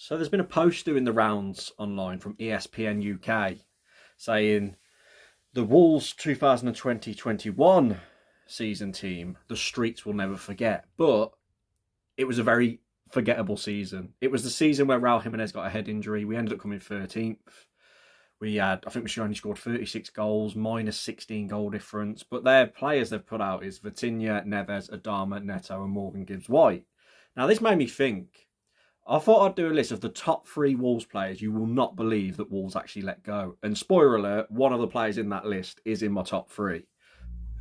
So there's been a post doing the rounds online from ESPN UK saying the Wolves 2020-21 season team, the streets will never forget. But it was a very forgettable season. It was the season where Raul Jimenez got a head injury. We ended up coming 13th. I think we only scored 36 goals, minus 16 goal difference. But their players they've put out is Vitinha, Neves, Adama, Neto and Morgan Gibbs-White. Now this made me think. I thought I'd do a list of the top 3 Wolves players you will not believe that Wolves actually let go. And spoiler alert, one of the players in that list is in my top 3.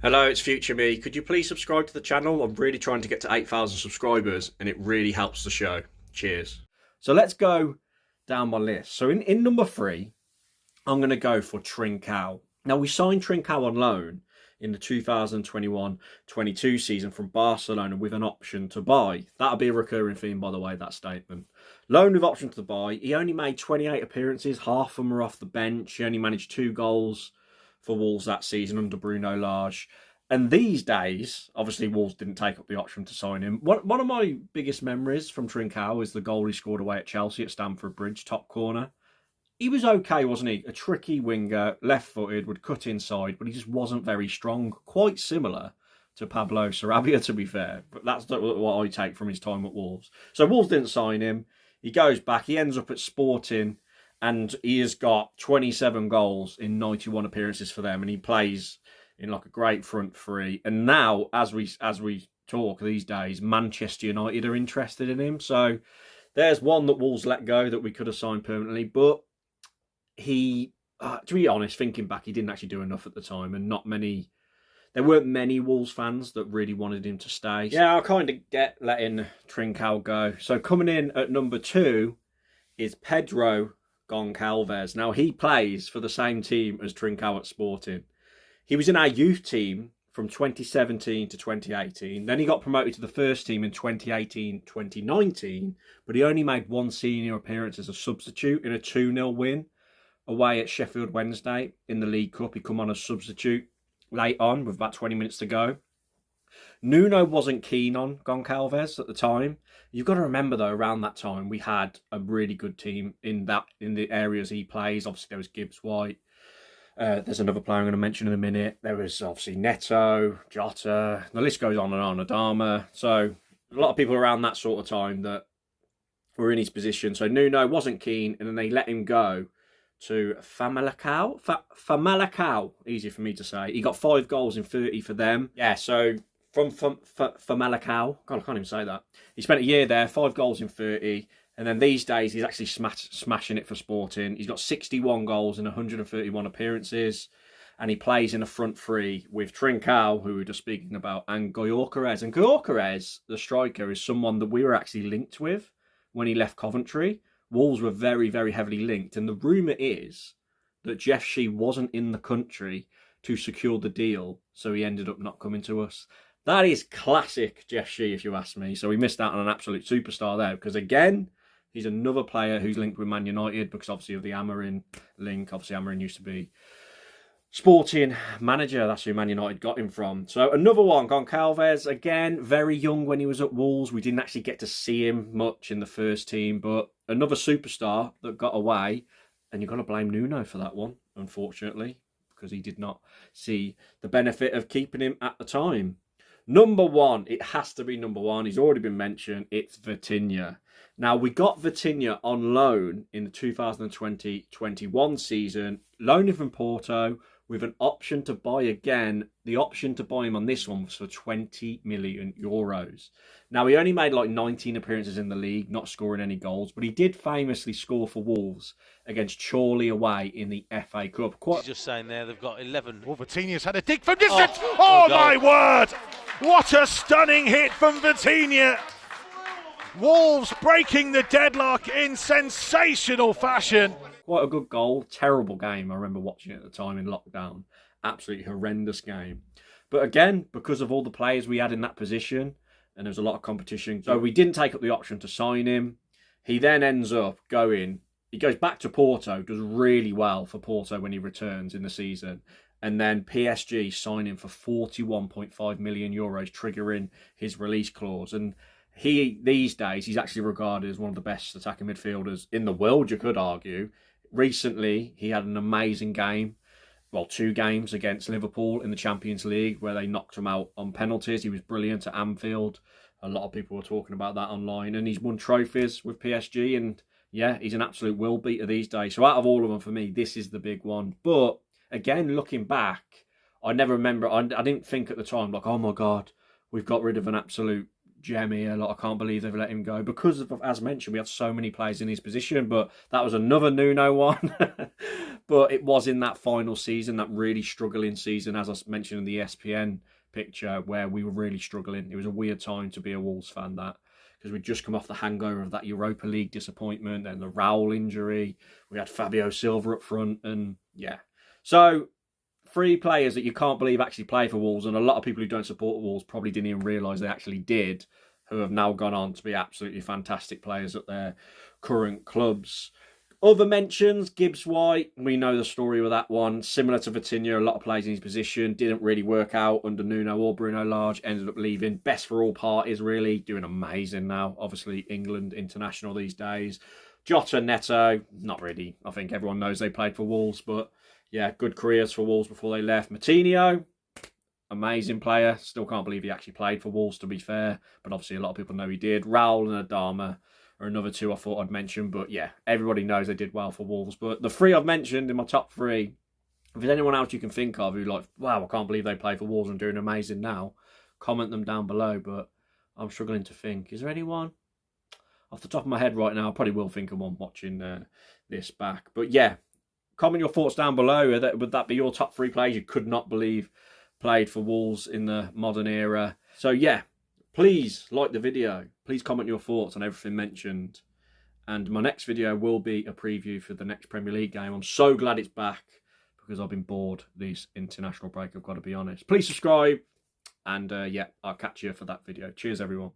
Hello, it's Future Me. Could you please subscribe to the channel? I'm really trying to get to 8,000 subscribers and it really helps the show. Cheers. So let's go down my list. So in number 3, I'm going to go for Trincao. Now we signed Trincao on loan in the 2021-22 season from Barcelona with an option to buy. That'll be a recurring theme, by the way, that statement. Loan with option to buy. He only made 28 appearances. Half of them were off the bench. He only managed 2 goals for Wolves that season under Bruno Lage. And these days, obviously, Wolves didn't take up the option to sign him. One of my biggest memories from Trincao is the goal he scored away at Chelsea at Stamford Bridge, top corner. He was okay, wasn't he? A tricky winger, left-footed, would cut inside, but he just wasn't very strong. Quite similar to Pablo Sarabia, to be fair. But that's what I take from his time at Wolves. So Wolves didn't sign him. He goes back. He ends up at Sporting, and he has got 27 goals in 91 appearances for them, and he plays in like a great front three. And now, as we talk these days, Manchester United are interested in him. So there's one that Wolves let go that we could have signed permanently, but he, to be honest, thinking back, he didn't actually do enough at the time, and there weren't many Wolves fans that really wanted him to stay. Yeah, I kind of get letting Trincao go. So coming in at number 2 is Pedro Goncalves. Now he plays for the same team as Trincao at Sporting. He was in our youth team from 2017 to 2018. Then he got promoted to the first team in 2018-2019, but he only made 1 senior appearance as a substitute in a 2-0 win away at Sheffield Wednesday in the League Cup. He come on as substitute late on with about 20 minutes to go. Nuno wasn't keen on Goncalves at the time. You've got to remember though, around that time we had a really good team in the areas he plays. Obviously there was Gibbs-White. There's another player I'm going to mention in a minute. There was obviously Neto, Jota. The list goes on and on. Adama. So a lot of people around that sort of time that were in his position. So Nuno wasn't keen, and then they let him go to Famalicão, easier for me to say. He got 5 goals in 30 for them. Yeah, so from Famalicão, God, I can't even say that. He spent a year there, 5 goals in 30, and then these days he's actually smashing it for Sporting. He's got 61 goals in 131 appearances, and he plays in a front 3 with Trincao, who we were just speaking about, and Gyökeres. And Gyökeres, the striker, is someone that we were actually linked with when he left Coventry. Wolves were very, very heavily linked. And the rumour is that Jeff Shee wasn't in the country to secure the deal, so he ended up not coming to us. That is classic Jeff Shee, if you ask me. So we missed out on an absolute superstar there, because again, he's another player who's linked with Man United because obviously of the Amorim link. Obviously Amorim used to be Sporting manager. That's who Man United got him from. So another one, Goncalves, again, very young when he was at Wolves. We didn't actually get to see him much in the first team, but another superstar that got away. And you've got to blame Nuno for that one, unfortunately, because he did not see the benefit of keeping him at the time. Number 1, it has to be number 1. He's already been mentioned. It's Vitinha. Now, we got Vitinha on loan in the 2020-21 season, loaned from Porto, with an option to buy again. The option to buy him on this one was for 20 million euros. Now, he only made like 19 appearances in the league, not scoring any goals, but he did famously score for Wolves against Chorley away in the FA Cup. He's just saying there they've got 11. Well, Vitinha's had a dig from distance. Oh my word! What a stunning hit from Vitinha. Wolves breaking the deadlock in sensational fashion. Quite a good goal. Terrible game. I remember watching it at the time in lockdown. Absolutely horrendous game. But again, because of all the players we had in that position, and there was a lot of competition, so we didn't take up the option to sign him. He then ends up he goes back to Porto, does really well for Porto when he returns in the season. And then PSG sign him for 41.5 million euros, triggering his release clause. And these days, he's actually regarded as one of the best attacking midfielders in the world, you could argue. Recently, he had an amazing game. Well, 2 games against Liverpool in the Champions League where they knocked him out on penalties. He was brilliant at Anfield. A lot of people were talking about that online. And he's won trophies with PSG. And yeah, he's an absolute will beater these days. So out of all of them, for me, this is the big one. But again, looking back, I never remember. I didn't think at the time, like, oh my God, we've got rid of an absolute gem here. Like, I can't believe they've let him go. Because, as mentioned, we have so many players in his position. But that was another Nuno one. But it was in that final season, that really struggling season, as I mentioned in the ESPN picture, where we were really struggling. It was a weird time to be a Wolves fan, that, because we'd just come off the hangover of that Europa League disappointment and the Raul injury. We had Fabio Silva up front, and yeah. So 3 players that you can't believe actually play for Wolves, and a lot of people who don't support Wolves probably didn't even realise they actually did, who have now gone on to be absolutely fantastic players at their current clubs. Other mentions, Gibbs-White, we know the story with that one. Similar to Vitinha, a lot of players in his position. Didn't really work out under Nuno or Bruno Lage. Ended up leaving. Best for all parties, really. Doing amazing now. Obviously, England international these days. Jota, Neto, not really. I think everyone knows they played for Wolves. But yeah, good careers for Wolves before they left. Vitinha, amazing player. Still can't believe he actually played for Wolves, to be fair. But obviously, a lot of people know he did. Raul and Adama are another 2 I thought I'd mention. But yeah, everybody knows they did well for Wolves. But the 3 I've mentioned in my top 3, if there's anyone else you can think of who, like, wow, I can't believe they play for Wolves and doing amazing now, comment them down below. But I'm struggling to think. Is there anyone? Off the top of my head right now, I probably will think of one watching this back. But yeah, comment your thoughts down below. Would that be your top 3 players you could not believe played for Wolves in the modern era? So yeah, please like the video. Please comment your thoughts on everything mentioned. And my next video will be a preview for the next Premier League game. I'm so glad it's back because I've been bored this international break, I've got to be honest. Please subscribe. And yeah, I'll catch you for that video. Cheers, everyone.